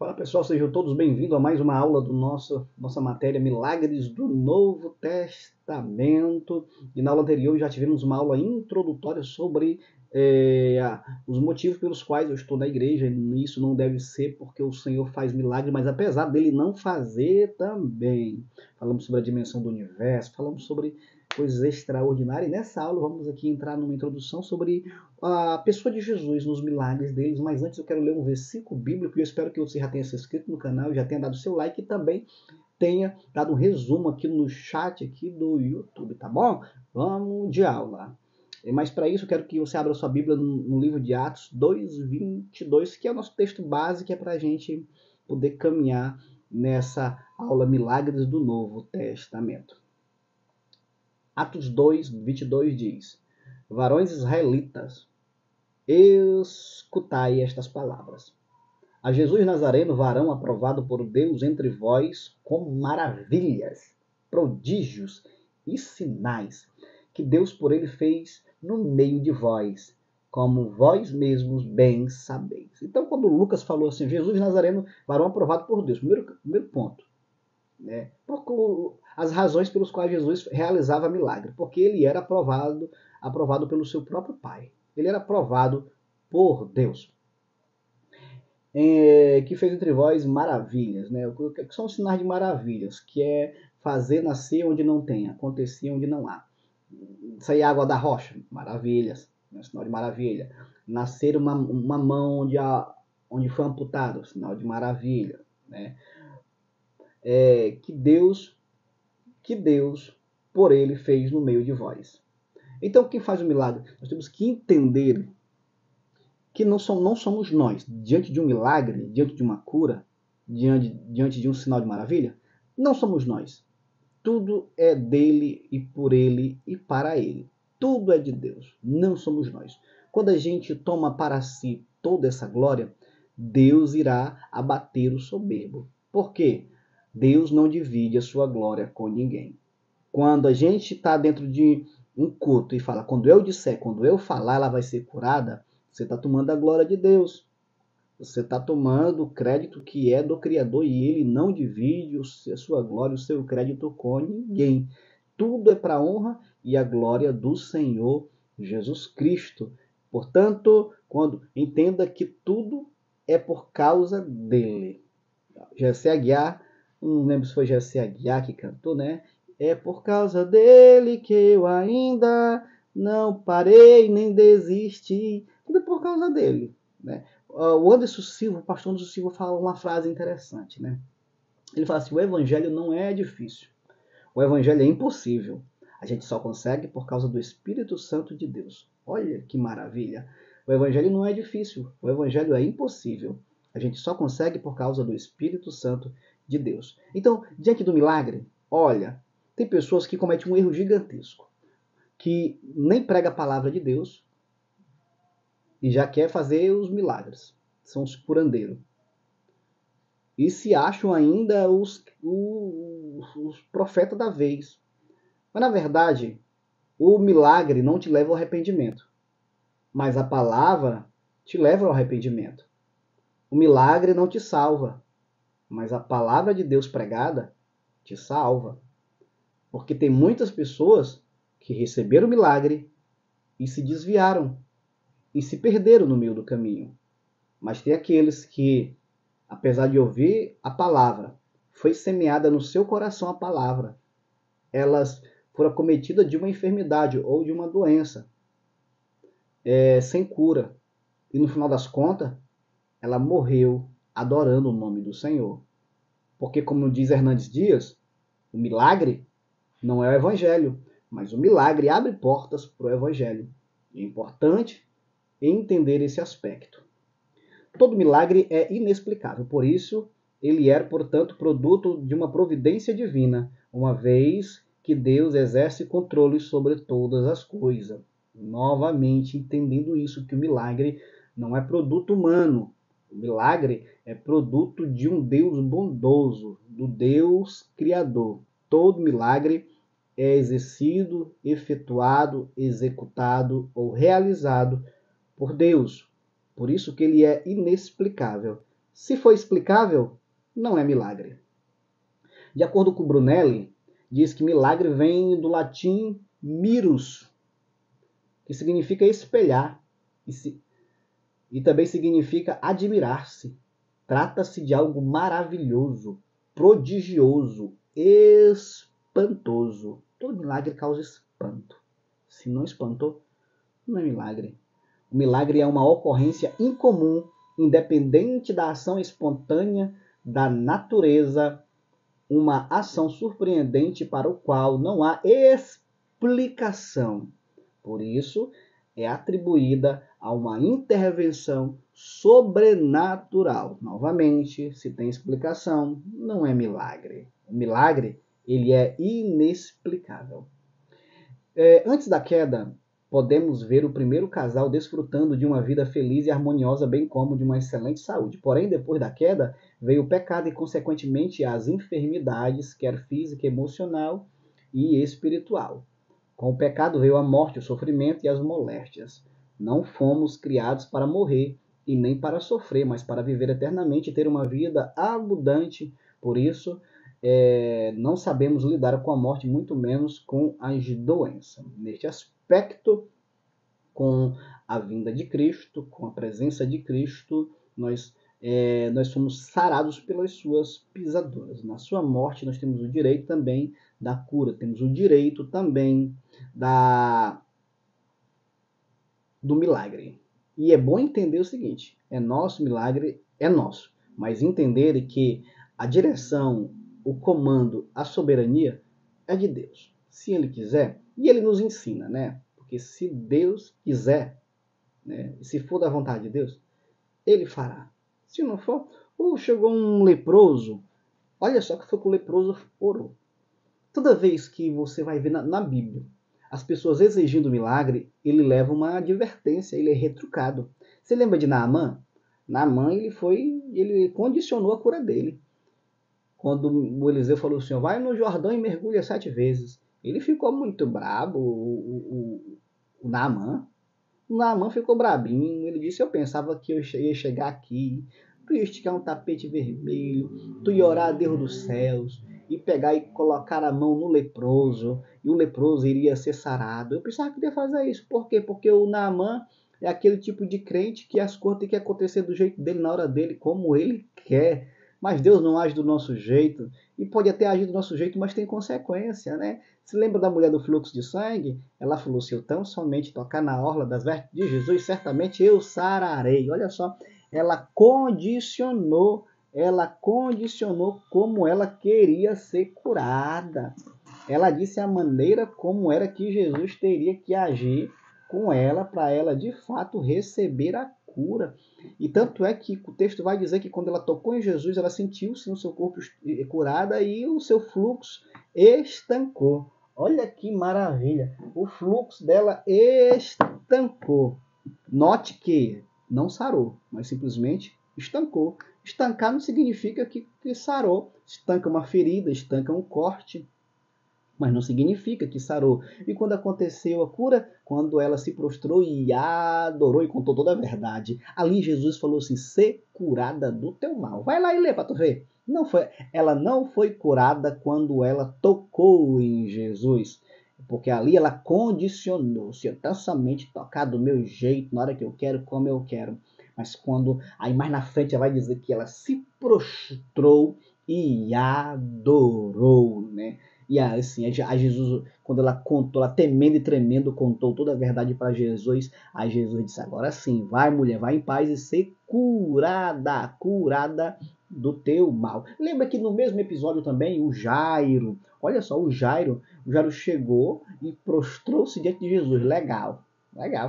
Fala pessoal, sejam todos bem-vindos a mais uma aula do nossa matéria Milagres do Novo Testamento. E na aula anterior já tivemos uma aula introdutória sobre os motivos pelos quais eu estou na igreja. E isso não deve ser porque o Senhor faz milagre, mas apesar dele não fazer também. Falamos sobre a dimensão do universo, falamos sobre coisas extraordinárias. E nessa aula vamos aqui entrar numa introdução sobre a pessoa de Jesus, nos milagres deles. Mas antes eu quero ler um versículo bíblico e eu espero que você já tenha se inscrito no canal, já tenha dado seu like e também tenha dado um resumo aqui no chat aqui do YouTube, tá bom? Vamos de aula. Mas para isso eu quero que você abra sua Bíblia no livro de Atos 2:22, que é o nosso texto base, que é para a gente poder caminhar nessa aula Milagres do Novo Testamento. Atos 2:22 diz: Varões israelitas, escutai estas palavras. A Jesus Nazareno, varão aprovado por Deus entre vós, com maravilhas, prodígios e sinais, que Deus por ele fez no meio de vós, como vós mesmos bem sabeis. Então, quando Lucas falou assim, Jesus Nazareno, varão aprovado por Deus, primeiro ponto, né? As razões pelas quais Jesus realizava milagre, porque ele era aprovado pelo seu próprio Pai. Ele era aprovado por Deus, que fez entre vós maravilhas, né? O que são os sinais de maravilhas? Que é fazer nascer onde não tem, acontecer onde não há. Sair água da rocha, maravilhas, né? Sinal de maravilha. Nascer uma mão onde foi amputado, sinal de maravilha, né? Que Deus, por ele, fez no meio de vós. Então, quem faz o milagre? Nós temos que entender que não somos nós, diante de um milagre, diante de uma cura, diante de um sinal de maravilha, não somos nós. Tudo é dele e por ele e para ele. Tudo é de Deus, não somos nós. Quando a gente toma para si toda essa glória, Deus irá abater o soberbo. Por quê? Deus não divide a sua glória com ninguém. Quando a gente está dentro de um culto e fala, quando eu falar, ela vai ser curada, você está tomando a glória de Deus. Você está tomando o crédito que é do Criador e ele não divide a sua glória, o seu crédito com ninguém. Tudo é para a honra e a glória do Senhor Jesus Cristo. Portanto, entenda que tudo é por causa dele. Jessé Aguiar, não lembro se foi Jessé Aguiar que cantou, né? É por causa dele que eu ainda não parei nem desisti. Tudo é por causa dele, né? O Anderson Silva, o pastor Anderson Silva, fala uma frase interessante, né? Ele fala assim: o evangelho não é difícil, o evangelho é impossível. A gente só consegue por causa do Espírito Santo de Deus. Olha que maravilha! O evangelho não é difícil, o evangelho é impossível. A gente só consegue por causa do Espírito Santo de Deus. Então, diante do milagre, olha, tem pessoas que cometem um erro gigantesco, que nem prega a palavra de Deus e já quer fazer os milagres. São os curandeiros. E se acham ainda os profetas da vez. Mas, na verdade, o milagre não te leva ao arrependimento. Mas a palavra te leva ao arrependimento. O milagre não te salva. Mas a palavra de Deus pregada te salva. Porque tem muitas pessoas que receberam o milagre e se desviaram. E se perderam no meio do caminho. Mas tem aqueles que, apesar de ouvir a palavra, foi semeada no seu coração a palavra, elas foram acometidas de uma enfermidade ou de uma doença sem cura. E no final das contas, ela morreu adorando o nome do Senhor. Porque, como diz Hernandes Dias, o milagre não é o evangelho, mas o milagre abre portas para o evangelho. É importante entender esse aspecto. Todo milagre é inexplicável, por isso ele é, portanto, produto de uma providência divina, uma vez que Deus exerce controle sobre todas as coisas. Novamente, entendendo isso, que o milagre não é produto humano, o milagre é produto de um Deus bondoso, do Deus Criador. Todo milagre é exercido, efetuado, executado ou realizado por Deus. Por isso que ele é inexplicável. Se for explicável, não é milagre. De acordo com Brunelli, diz que milagre vem do latim mirus, que significa espelhar, e também significa admirar-se. Trata-se de algo maravilhoso, prodigioso, espantoso. Todo milagre causa espanto. Se não espantou, não é milagre. O milagre é uma ocorrência incomum, independente da ação espontânea da natureza, uma ação surpreendente para o qual não há explicação. Por isso, é atribuída a uma intervenção sobrenatural. Novamente, se tem explicação, não é milagre. O milagre, ele é inexplicável. Antes da queda, podemos ver o primeiro casal desfrutando de uma vida feliz e harmoniosa, bem como de uma excelente saúde. Porém, depois da queda, veio o pecado e, consequentemente, as enfermidades, quer física, emocional e espiritual. Com o pecado veio a morte, o sofrimento e as moléstias. Não fomos criados para morrer e nem para sofrer, mas para viver eternamente e ter uma vida abundante. Por isso, não sabemos lidar com a morte, muito menos com as doenças. Neste aspecto, com a vinda de Cristo, com a presença de Cristo, nós somos sarados pelas suas pisaduras. Na sua morte, nós temos o direito também da cura, temos o direito também do milagre. E é bom entender o seguinte: é nosso milagre, é nosso, mas entender que a direção, o comando, a soberania é de Deus. Se Ele quiser, e Ele nos ensina, né? Porque se Deus quiser, né? Se for da vontade de Deus, Ele fará. Se não for, chegou um leproso, olha só que foi que o leproso orou. Toda vez que você vai ver na Bíblia as pessoas exigindo milagre, ele leva uma advertência, ele é retrucado. Você lembra de Naamã? Naamã, ele condicionou a cura dele. Quando o Eliseu falou assim, vai no Jordão e mergulha 7 vezes. Ele ficou muito brabo, o Naamã. O Naamã ficou brabinho, ele disse, eu pensava que eu ia chegar aqui, tu ia esticar um tapete vermelho, tu ia orar a Deus dos céus, e pegar e colocar a mão no leproso, e o leproso iria ser sarado. Eu pensava que ia fazer isso. Por quê? Porque o Naamã é aquele tipo de crente que as coisas têm que acontecer do jeito dele, na hora dele, como ele quer. Mas Deus não age do nosso jeito, e pode até agir do nosso jeito, mas tem consequência, né? Se lembra da mulher do fluxo de sangue? Ela falou, se eu tão somente tocar na orla das vestes de Jesus, certamente eu sararei. Olha só, ela condicionou como ela queria ser curada. Ela disse a maneira como era que Jesus teria que agir com ela para ela de fato receber a cura. E tanto é que o texto vai dizer que quando ela tocou em Jesus, ela sentiu-se no seu corpo curada e o seu fluxo estancou. Olha que maravilha! O fluxo dela estancou. Note que não sarou, mas simplesmente estancou. Estancar não significa que sarou. Estanca uma ferida, estanca um corte, mas não significa que sarou. E quando aconteceu a cura? Quando ela se prostrou e adorou e contou toda a verdade. Ali Jesus falou assim, ser curada do teu mal. Vai lá e lê para tu ver. Ela não foi curada quando ela tocou em Jesus. Porque ali ela condicionou. Se eu tão somente tocar do meu jeito, na hora que eu quero, como eu quero. Mas quando, aí mais na frente ela vai dizer que ela se prostrou e adorou, né? E assim, a Jesus, quando ela contou, ela temendo e tremendo, contou toda a verdade para Jesus, aí Jesus disse, agora sim, vai mulher, vai em paz e ser curada do teu mal. Lembra que no mesmo episódio também, o Jairo, olha só, o Jairo chegou e prostrou-se diante de Jesus, legal,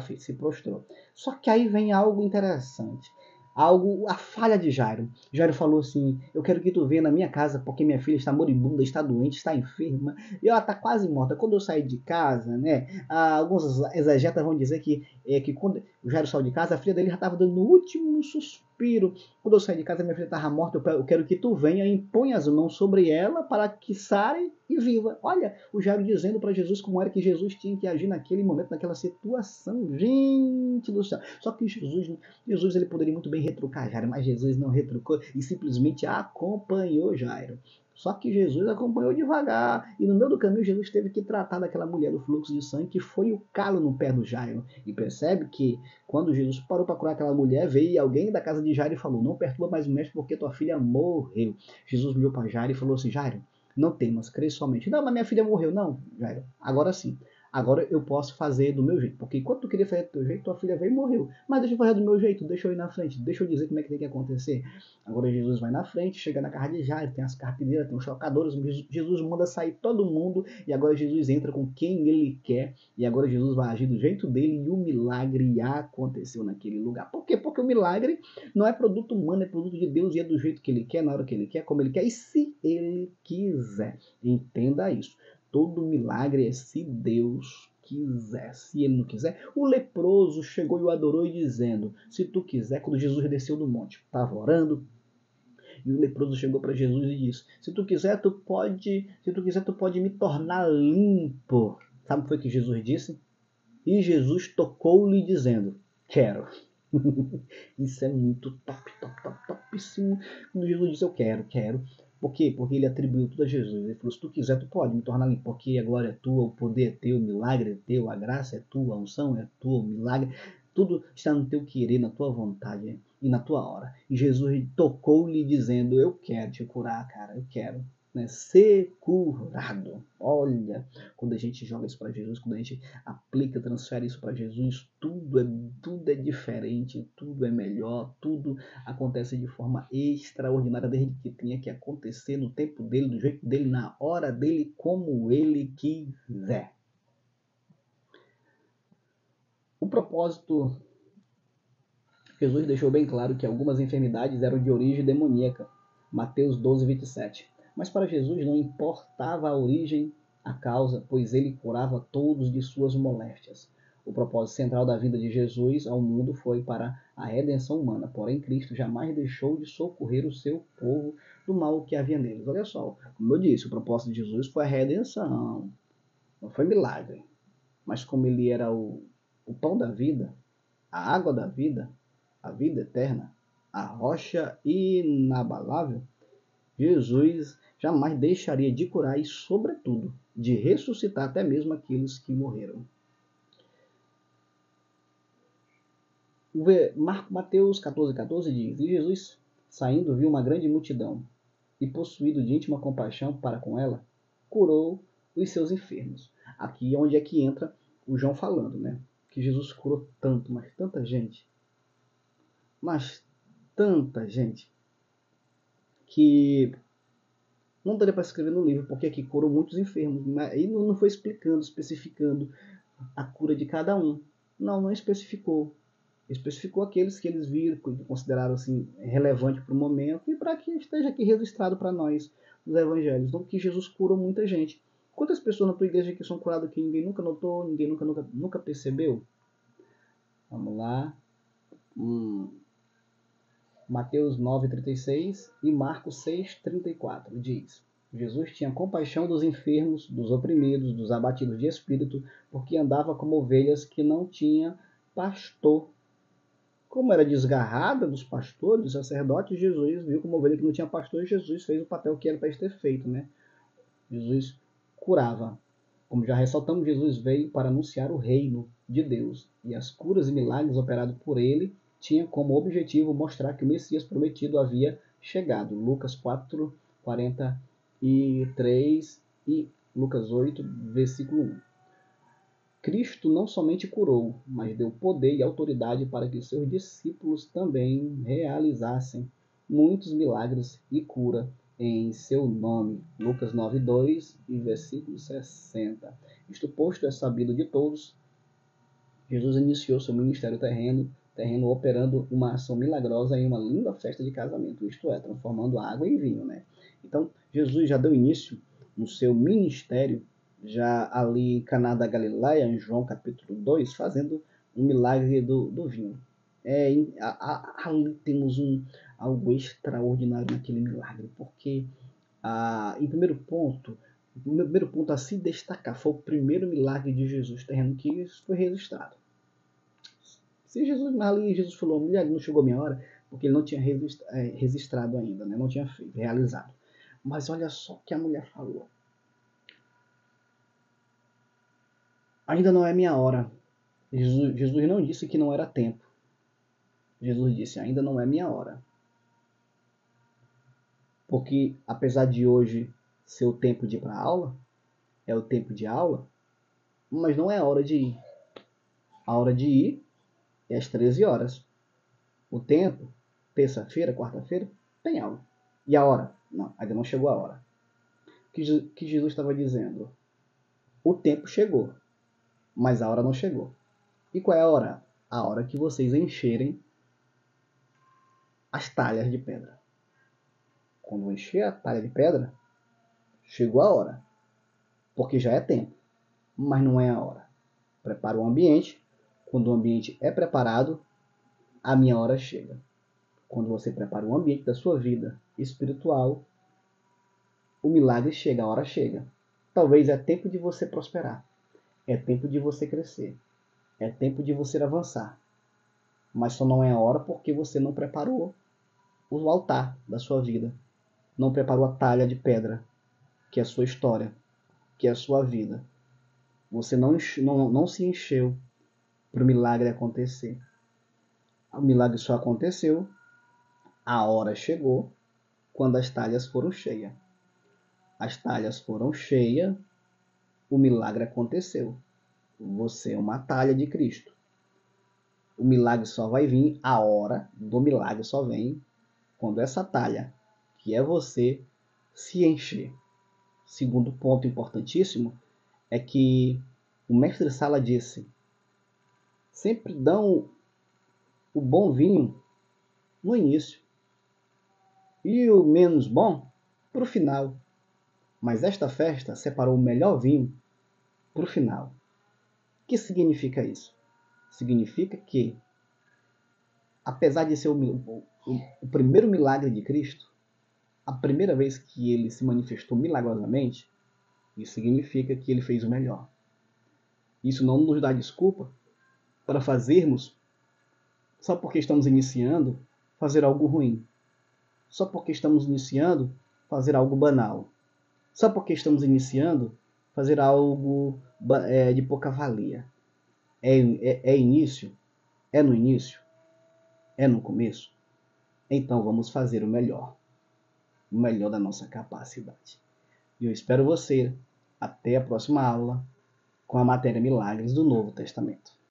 filho, se prostrou. Só que aí vem algo interessante. A falha de Jairo. Jairo falou assim, eu quero que tu venha na minha casa, porque minha filha está moribunda, está doente, está enferma, e ela está quase morta. Quando eu sair de casa, né, alguns exegetas vão dizer que quando o Jairo saiu de casa, a filha dele já estava dando o último suspiro. Quando eu sair de casa, minha filha estava morta, eu quero que tu venha e imponha as mãos sobre ela para que sare e viva. Olha, o Jairo dizendo para Jesus como era que Jesus tinha que agir naquele momento, naquela situação. Gente do céu. Só que Jesus ele poderia muito bem retrucar Jairo, mas Jesus não retrucou e simplesmente acompanhou Jairo. Só que Jesus acompanhou devagar. E no meio do caminho, Jesus teve que tratar daquela mulher do fluxo de sangue, que foi o calo no pé do Jairo. E percebe que quando Jesus parou para curar aquela mulher, veio alguém da casa de Jairo e falou: não perturba mais o mestre, porque tua filha morreu. Jesus olhou para Jairo e falou assim: Jairo, não temas, crê somente. Não, mas minha filha morreu. Não, Jairo, agora sim. Agora eu posso fazer do meu jeito. Porque enquanto tu queria fazer do teu jeito, tua filha veio e morreu. Mas deixa eu fazer do meu jeito, deixa eu ir na frente, deixa eu dizer como é que tem que acontecer. Agora Jesus vai na frente, chega na casa de Jairo, tem as carpideiras, tem os chocadores. Jesus manda sair todo mundo e agora Jesus entra com quem ele quer. E agora Jesus vai agir do jeito dele e o milagre aconteceu naquele lugar. Por quê? Porque o milagre não é produto humano, é produto de Deus e é do jeito que ele quer, na hora que ele quer, como ele quer e se ele quiser. Entenda isso. Todo milagre é se Deus quiser. Se ele não quiser, o leproso chegou e o adorou e dizendo: se tu quiser, quando Jesus desceu do monte, estava orando, e o leproso chegou para Jesus e disse: se tu quiser, tu pode me tornar limpo. Sabe o que foi que Jesus disse? E Jesus tocou-lhe dizendo: quero. Isso é muito topíssimo. Quando Jesus disse: eu quero. Por quê? Porque ele atribuiu tudo a Jesus. Ele falou: se tu quiser, tu pode me tornar limpo, porque a glória é tua, o poder é teu, o milagre é teu, a graça é tua, a unção é tua, o milagre. Tudo está no teu querer, na tua vontade e na tua hora. E Jesus tocou-lhe dizendo: eu quero te curar, cara, eu quero. Né? Ser curado. Olha, quando a gente joga isso para Jesus, quando a gente aplica, transfere isso para Jesus, tudo é diferente, tudo é melhor, tudo acontece de forma extraordinária, desde que tenha que acontecer no tempo dele, do jeito dele, na hora dele, como ele quiser. O propósito, Jesus deixou bem claro que algumas enfermidades eram de origem demoníaca, Mateus 12, 27. Mas para Jesus não importava a origem, a causa, pois ele curava todos de suas moléstias. O propósito central da vinda de Jesus ao mundo foi para a redenção humana, porém Cristo jamais deixou de socorrer o seu povo do mal que havia neles. Olha só, como eu disse, o propósito de Jesus foi a redenção, não foi milagre. Mas como ele era o pão da vida, a água da vida, a vida eterna, a rocha inabalável, Jesus jamais deixaria de curar e, sobretudo, de ressuscitar até mesmo aqueles que morreram. Mateus 14,14 diz: e Jesus, saindo, viu uma grande multidão, e possuído de íntima compaixão para com ela, curou os seus enfermos. Aqui é onde é que entra o João falando, né? Que Jesus curou tanto, mas tanta gente, que não daria para escrever no livro, porque aqui curou muitos enfermos. Aí não foi explicando, especificando a cura de cada um. Não especificou. Especificou aqueles que eles viram, que consideraram assim, relevante para o momento e para que esteja aqui registrado para nós nos evangelhos. Então, que Jesus curou muita gente. Quantas pessoas na tua igreja que são curadas que ninguém nunca notou, ninguém nunca percebeu? Vamos lá. Mateus 9,36 e Marcos 6,34 diz: Jesus tinha compaixão dos enfermos, dos oprimidos, dos abatidos de espírito, porque andava como ovelhas que não tinham pastor. Como era desgarrada dos pastores, dos sacerdotes, Jesus viu como ovelha que não tinha pastor e Jesus fez o papel que era para ter feito, né? Jesus curava. Como já ressaltamos, Jesus veio para anunciar o reino de Deus e as curas e milagres operados por ele tinha como objetivo mostrar que o Messias prometido havia chegado. Lucas 4, 43 e Lucas 8, versículo 1. Cristo não somente curou, mas deu poder e autoridade para que seus discípulos também realizassem muitos milagres e cura em seu nome. Lucas 9:2 e versículo 60. Isto posto é sabido de todos, Jesus iniciou seu ministério terreno operando uma ação milagrosa em uma linda festa de casamento, isto é, transformando água em vinho, né? Então, Jesus já deu início no seu ministério já ali em Caná da Galileia, em João capítulo 2, fazendo um milagre do vinho. Ali temos algo extraordinário naquele milagre, porque, em primeiro ponto, O primeiro ponto a se destacar foi o primeiro milagre de Jesus terreno que foi registrado. Se Jesus, ali Jesus falou, mulher, não chegou a minha hora, porque ele não tinha registrado ainda, né? Não tinha feito, realizado. Mas olha só o que a mulher falou. Ainda não é minha hora. Jesus não disse que não era tempo. Jesus disse, ainda não é minha hora. Porque apesar de hoje ser o tempo de ir para a aula, é o tempo de aula, mas não é a hora de ir. A hora de ir é às 13 horas. O tempo, terça-feira, quarta-feira, tem aula. E a hora? Não, ainda não chegou a hora. O que Jesus estava dizendo? O tempo chegou, mas a hora não chegou. E qual é a hora? A hora que vocês encherem as talhas de pedra. Quando encher a talha de pedra, chegou a hora. Porque já é tempo, mas não é a hora. Prepara o ambiente. Quando o ambiente é preparado, a minha hora chega. Quando você prepara o ambiente da sua vida espiritual, o milagre chega, a hora chega. Talvez é tempo de você prosperar. É tempo de você crescer. É tempo de você avançar. Mas só não é a hora porque você não preparou o altar da sua vida. Não preparou a talha de pedra, que é a sua história, que é a sua vida. Você não se encheu para o milagre acontecer. O milagre só aconteceu, a hora chegou, quando as talhas foram cheias. As talhas foram cheias, o milagre aconteceu. Você é uma talha de Cristo. O milagre só vai vir, a hora do milagre só vem quando essa talha, que é você, se encher. Segundo ponto importantíssimo é que o mestre Sala disse: sempre dão o bom vinho no início e o menos bom para o final. Mas esta festa separou o melhor vinho para o final. O que significa isso? Significa que, apesar de ser o primeiro milagre de Cristo, a primeira vez que ele se manifestou milagrosamente, isso significa que ele fez o melhor. Isso não nos dá desculpa para fazermos, só porque estamos iniciando, fazer algo ruim. Só porque estamos iniciando, fazer algo banal. Só porque estamos iniciando, fazer algo de pouca valia. É início? É no início? É no começo? Então vamos fazer o melhor da nossa capacidade. E eu espero você até a próxima aula com a matéria Milagres do Novo Testamento.